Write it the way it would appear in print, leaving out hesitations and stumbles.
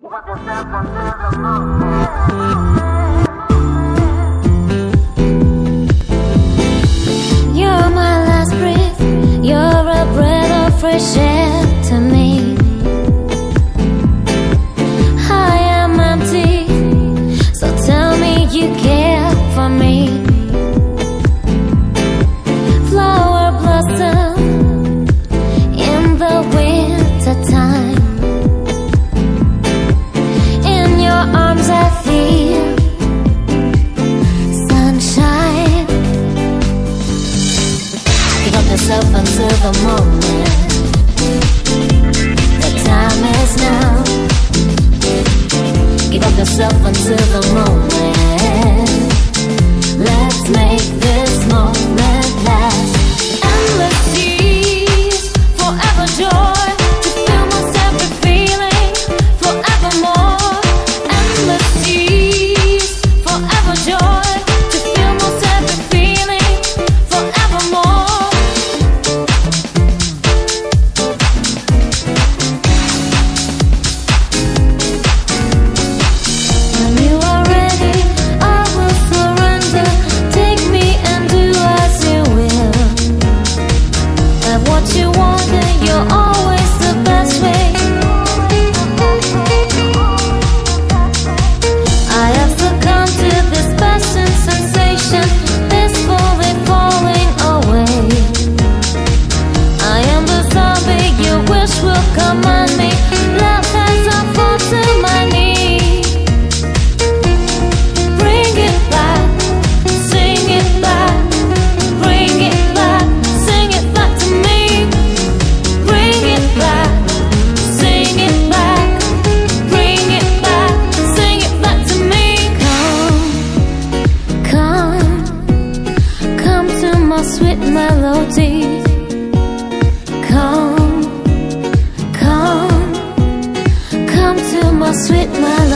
You're my last breath, you're a breath of fresh air to me. I am empty, so tell me you care for me. Flower blossom in the winter time. In your arms I feel sunshine. Give up yourself until the moment. The time is now. Give up yourself until the moment. Let's make this moment last. Endless years, forever joy, to feel most every feeling, forevermore. Endless years, forever joy, to feel most every feeling, forevermore. When you are ready, I will surrender. Take me and do as you will. Have what you want and you're always the best way. I have succumbed to this passion sensation, this fully falling away. I am the zombie your wish will command me. Love has I fall to my knees. Bring it back, sing it back. Bring it back, sing it back to me. Bring it back, sing it back. Bring it back, sing it back to me. Come to my sweet melody. Come to my sweet melody.